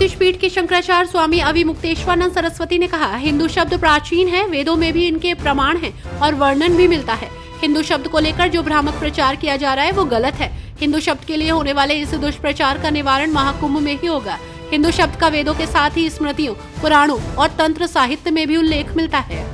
ज्योतिष पीठ के शंकराचार्य स्वामी अविमुक्तेश्वरानंद सरस्वती ने कहा, हिंदू शब्द प्राचीन है, वेदों में भी इनके प्रमाण हैं और वर्णन भी मिलता है। हिंदू शब्द को लेकर जो भ्रामक प्रचार किया जा रहा है वो गलत है। हिंदू शब्द के लिए होने वाले इस दुष्प्रचार का निवारण महाकुंभ में ही होगा। हिंदू शब्द का वेदों के साथ ही स्मृतियों, पुराणों और तंत्र साहित्य में भी उल्लेख मिलता है।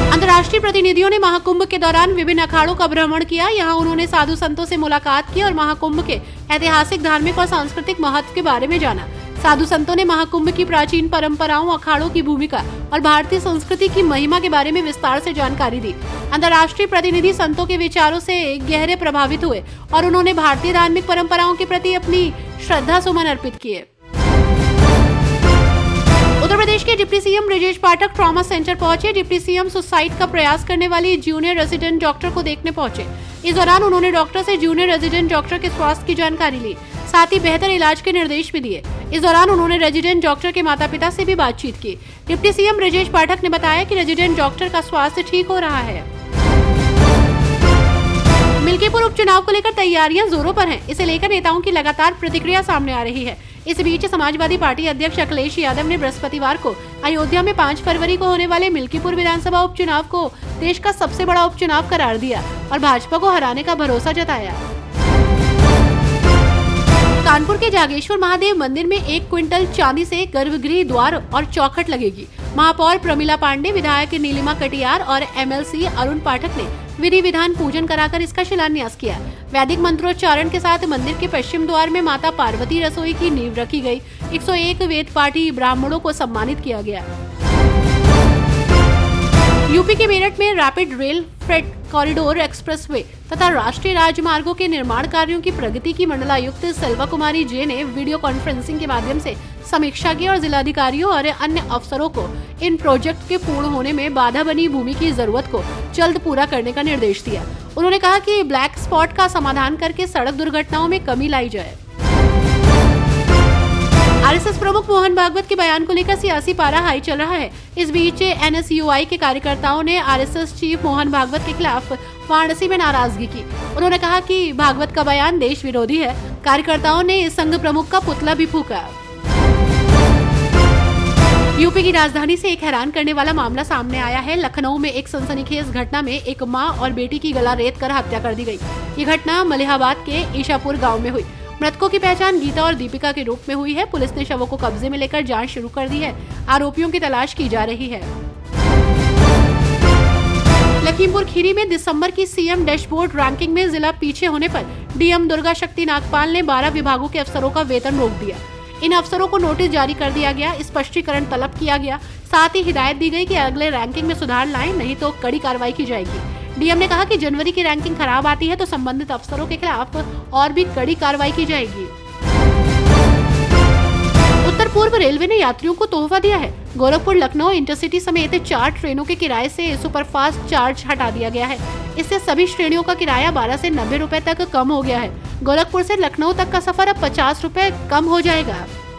अंतर्राष्ट्रीय प्रतिनिधियों ने महाकुंभ के दौरान विभिन्न अखाड़ों का भ्रमण किया। यहाँ उन्होंने साधु संतों से मुलाकात की और महाकुंभ के ऐतिहासिक, धार्मिक और सांस्कृतिक महत्व के बारे में जाना। साधु संतों ने महाकुंभ की प्राचीन परंपराओं, अखाड़ों की भूमिका और भारतीय संस्कृति की महिमा के बारे में विस्तार से जानकारी दी। अंतर्राष्ट्रीय प्रतिनिधि संतों के विचारों से गहरे प्रभावित हुए और उन्होंने भारतीय धार्मिक परंपराओं के प्रति अपनी श्रद्धा सुमन अर्पित किए। उत्तर प्रदेश के deputy CM Brajesh Pathak trauma centre पहुंचे। डिप्टी सीएम सुसाइड का प्रयास करने वाली जूनियर रेजिडेंट डॉक्टर को देखने पहुंचे। इस दौरान उन्होंने डॉक्टर से जूनियर रेजिडेंट डॉक्टर के स्वास्थ्य की जानकारी ली, साथ ही बेहतर इलाज के निर्देश भी दिए। इस दौरान उन्होंने रेजिडेंट डॉक्टर के माता पिता से भी बातचीत की। डिप्टी सीएम ब्रजेश पाठक ने बताया कि रेजिडेंट डॉक्टर का स्वास्थ्य ठीक हो रहा है। मिल्कीपुर उपचुनाव को लेकर तैयारियां जोरों पर हैं। इसे लेकर नेताओं की लगातार प्रतिक्रिया सामने आ रही है। इस बीच समाजवादी पार्टी अध्यक्ष अखिलेश यादव ने बृहस्पतिवार को अयोध्या में 5 फरवरी को होने वाले मिल्कीपुर विधानसभा उपचुनाव को देश का सबसे बड़ा उपचुनाव करार दिया और भाजपा को हराने का भरोसा जताया। कानपुर के जागेश्वर महादेव मंदिर में 1 क्विंटल चांदी से गर्भगृह द्वार और चौखट लगेगी। महापौर प्रमिला पांडे, विधायक नीलिमा कटियार और एमएलसी अरुण पाठक ने विधि विधान पूजन कराकर इसका शिलान्यास किया। वैदिक मंत्रोच्चारण के साथ मंदिर के पश्चिम द्वार में माता पार्वती रसोई की नींव रखी गई। 101 वेद पाठी ब्राह्मणों को सम्मानित किया गया। यूपी के मेरठ में rapid rail freight corridor, expressway तथा राष्ट्रीय राजमार्गों के निर्माण कार्यों की प्रगति की मंडलायुक्त सेल्वा कुमारी जे ने वीडियो कॉन्फ्रेंसिंग के माध्यम से समीक्षा की और जिलाधिकारियों और अन्य अफसरों को इन प्रोजेक्ट के पूर्ण होने में बाधा बनी भूमि की जरूरत को जल्द पूरा करने का निर्देश दिया। उन्होंने कहा कि ब्लैक स्पॉट का समाधान करके सड़क दुर्घटनाओं में कमी लाई जाए। आरएसएस प्रमुख मोहन भागवत के बयान को लेकर सियासी पारा हाई चल रहा है। इस बीच एनएसयूआई के कार्यकर्ताओं ने आरएसएस चीफ मोहन भागवत के खिलाफ वाराणसी में नाराजगी की। उन्होंने कहा कि भागवत का बयान देश विरोधी है। कार्यकर्ताओं ने इस संघ प्रमुख का पुतला भी फूंका। यूपी की राजधानी से एक हैरान करने वाला मामला सामने आया है। लखनऊ में एक सनसनीखेज घटना में एक मां और बेटी की गला रेत कर हत्या कर दी गई। ये घटना मलिहाबाद के ईशापुर गांव में हुई। मृतकों की पहचान गीता और दीपिका के रूप में हुई है। पुलिस ने शवों को कब्जे में लेकर जांच शुरू कर दी है। आरोपियों की तलाश की जा रही है। लखीमपुर खीरी में दिसंबर की सीएम डैशबोर्ड रैंकिंग में जिला पीछे होने पर डीएम दुर्गा शक्ति नागपाल ने 12 विभागों के अफसरों का वेतन रोक दिया। इन अफसरों को नोटिस जारी कर दिया गया, स्पष्टीकरण तलब किया गया। साथ ही हिदायत दी गई कि अगले रैंकिंग में सुधार लाएं, नहीं तो कड़ी कार्रवाई की जाएगी। डीएम ने कहा कि जनवरी की रैंकिंग खराब आती है तो संबंधित अफसरों के खिलाफ और भी कड़ी कार्रवाई की जाएगी। उत्तर पूर्व रेलवे ने यात्रियों को तोहफा दिया है। गोरखपुर लखनऊ इंटरसिटी समेत 4 ट्रेनों के किराए से सुपरफास्ट चार्ज हटा दिया गया है। इससे सभी श्रेणियों का किराया 12 से 90 रुपए तक कम हो गया है। गोरखपुर से लखनऊ तक का सफर अब 50 रुपए कम हो जाएगा।